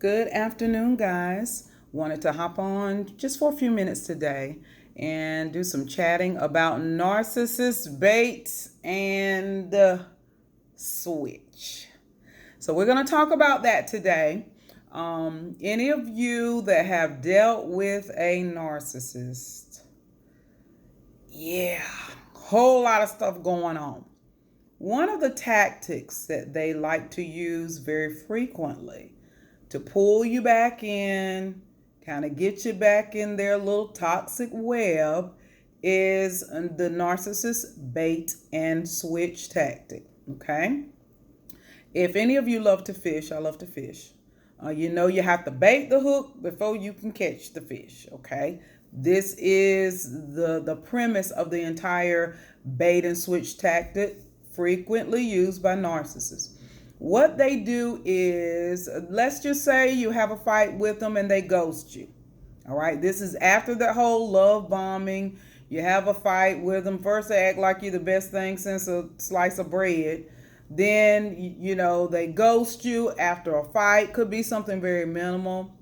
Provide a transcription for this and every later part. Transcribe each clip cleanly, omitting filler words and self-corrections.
Good afternoon, guys. Wanted to hop on just for a few minutes today and do some chatting about narcissist bait and the switch. So we're going to talk about that today. Any of you that have dealt with a narcissist, whole lot of stuff going on. One of the tactics that they like to use very frequently to pull you back in, kind of get you back in their little toxic web, is the narcissist bait and switch tactic. Okay? If any of you love to fish, I love to fish. You have to bait the hook before you can catch the fish. Okay? This is the premise of the entire bait and switch tactic, frequently used by narcissists. What they do is, let's just say you have a fight with them and they ghost you. All right, this is after the whole love bombing. You have a fight with them. First, they act like you're the best thing since a slice of bread. Then, they ghost you after a fight. Could be something very minimal.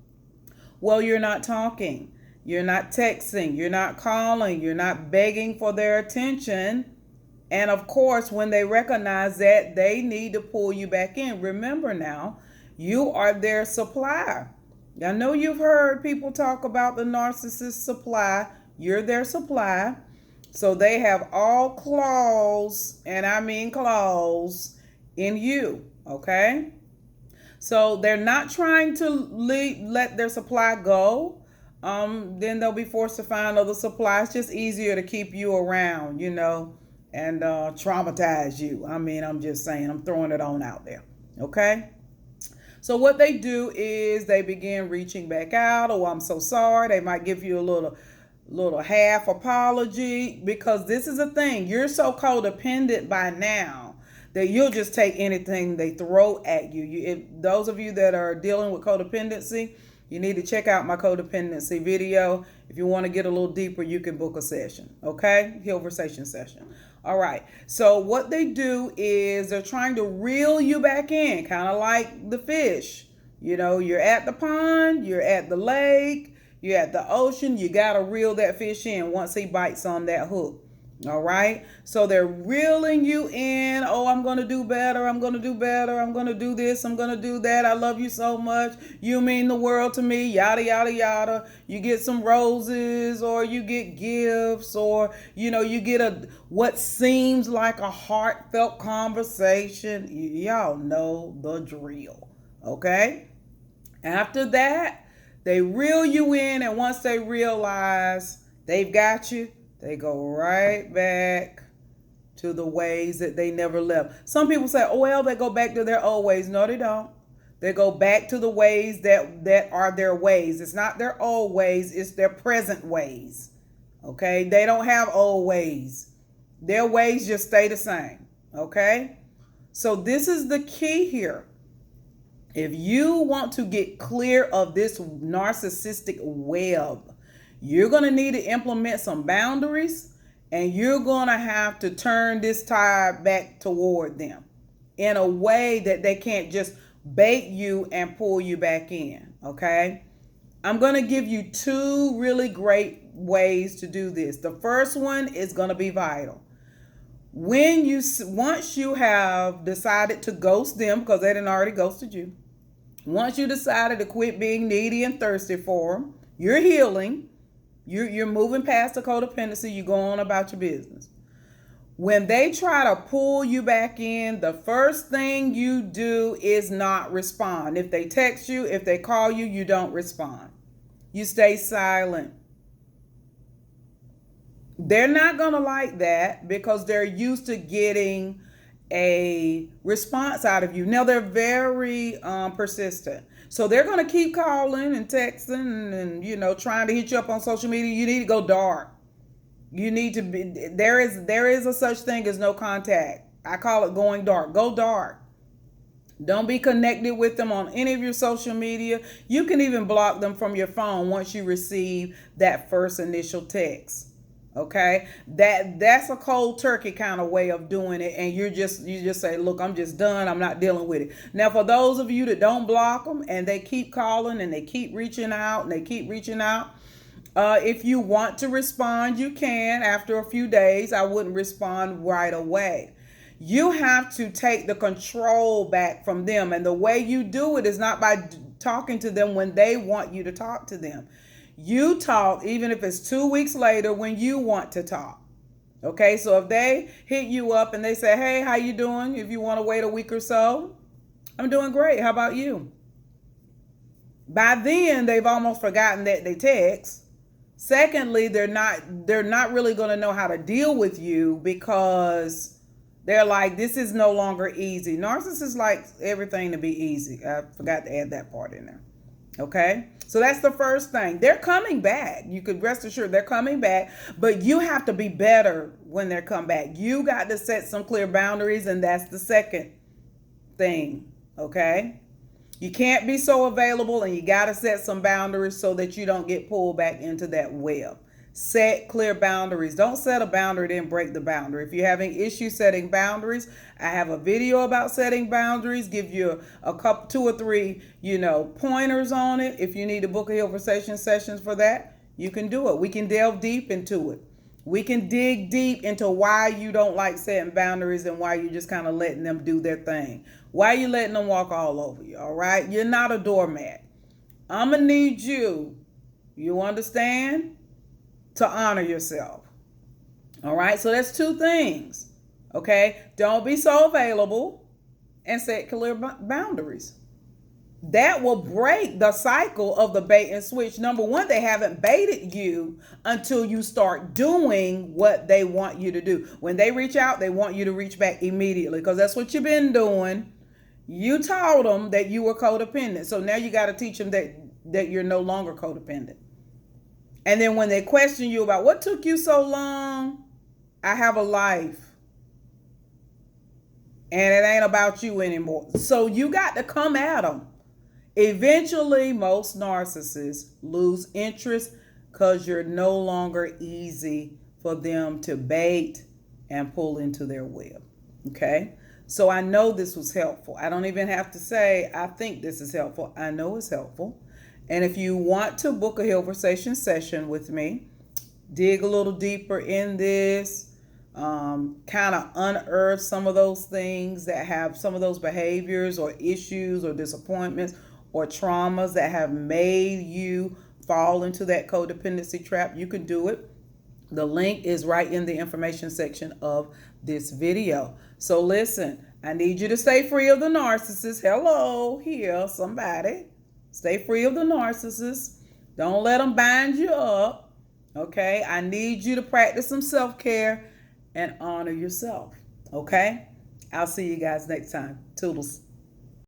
Well, you're not talking. You're not texting. You're not calling. You're not begging for their attention. And of course, when they recognize that, they need to pull you back in. Remember now, you are their supply. I know you've heard people talk about the narcissist supply. You're their supply. So they have all claws, and I mean claws, in you. Okay? So they're not trying to let their supply go. Then they'll be forced to find other supplies. It's just easier to keep you around, and traumatize you. I'm just saying, I'm throwing it on out there. Okay? So what they do is they begin reaching back out. Oh, I'm so sorry. They might give you a little half apology, because this is a thing. You're so codependent by now that you'll just take anything they throw at you. If those of you that are dealing with codependency, you need to check out my codependency video. If you want to get a little deeper, you can book a session. Okay? HealVersations session. All right. So what they do is they're trying to reel you back in, kind of like the fish. You're at the pond, you're at the lake, you're at the ocean. You got to reel that fish in once he bites on that hook. All right. So they're reeling you in. Oh, I'm going to do better. I'm going to do better. I'm going to do this. I'm going to do that. I love you so much. You mean the world to me. Yada, yada, yada. You get some roses, or you get gifts, or, you get what seems like a heartfelt conversation. Y'all know the drill. Okay. After that, they reel you in. And once they realize they've got you, they go right back to the ways that they never left. Some people say, oh, well, they go back to their old ways. No, they don't. They go back to the ways that are their ways. It's not their old ways. It's their present ways. Okay? They don't have old ways. Their ways just stay the same. Okay? So this is the key here. If you want to get clear of this narcissistic web, you're going to need to implement some boundaries, and you're going to have to turn this tide back toward them in a way that they can't just bait you and pull you back in. Okay? I'm going to give you two really great ways to do this. The first one is going to be vital. Once you have decided to ghost them, because they didn't already ghosted you, once you decided to quit being needy and thirsty for them, you're healing. You're moving past the codependency. You go on about your business. When they try to pull you back in, the first thing you do is not respond. If they text you, if they call you, you don't respond. You stay silent. They're not going to like that, because they're used to getting a response out of you. Now, they're very persistent. So they're going to keep calling and texting and, trying to hit you up on social media. You need to go dark. You need to be, there is a such thing as no contact. I call it going dark. Go dark. Don't be connected with them on any of your social media. You can even block them from your phone once you receive that first initial text. Okay, that's a cold turkey kind of way of doing it, and you just say, look, I'm just done, I'm not dealing with it. Now for those of you that don't block them and they keep calling and they keep reaching out and they keep reaching out, if you want to respond, you can after a few days. I wouldn't respond right away. You have to take the control back from them, and the way you do it is not by talking to them when they want you to talk to them. You talk even if it's 2 weeks later when you want to talk. Okay, so if they hit you up and they say, hey, how you doing? If you want to wait a week or so, I'm doing great. How about you? By then, they've almost forgotten that they text. Secondly, they're not really going to know how to deal with you because they're like, this is no longer easy. Narcissists like everything to be easy. I forgot to add that part in there. Okay, so that's the first thing. They're coming back. You could rest assured they're coming back, but you have to be better when they come back. You got to set some clear boundaries, and that's the second thing. Okay, you can't be so available, and you got to set some boundaries so that you don't get pulled back into that web. Set clear boundaries. Don't set a boundary, then break the boundary. If you're having issues setting boundaries, I have a video about setting boundaries. Give you a couple, 2 or 3, pointers on it. If you need to book a HealVersations sessions for that, you can do it. We can delve deep into it. We can dig deep into why you don't like setting boundaries and why you're just kind of letting them do their thing. Why are you letting them walk all over you, all right? You're not a doormat. I'm going to need you understand, to honor yourself. All right, so that's 2 things. Okay, don't be so available and set clear boundaries. That will break the cycle of the bait and switch. Number one, they haven't baited you until you start doing what they want you to do. When they reach out, they want you to reach back immediately because that's what you've been doing. You taught them that you were codependent. So now you got to teach them that you're no longer codependent. And then when they question you about what took you so long, I have a life. And it ain't about you anymore. So you got to come at them. Eventually, most narcissists lose interest because you're no longer easy for them to bait and pull into their web. Okay? So I know this was helpful. I don't even have to say, I think this is helpful. I know it's helpful. And if you want to book a HealVersations session with me, dig a little deeper in this, kind of unearth some of those things that have some of those behaviors or issues or disappointments or traumas that have made you fall into that codependency trap, you can do it. The link is right in the information section of this video. So listen, I need you to stay free of the narcissist. Hello, here, somebody. Stay free of the narcissist. Don't let them bind you up. Okay? I need you to practice some self-care and honor yourself. Okay? I'll see you guys next time. Toodles.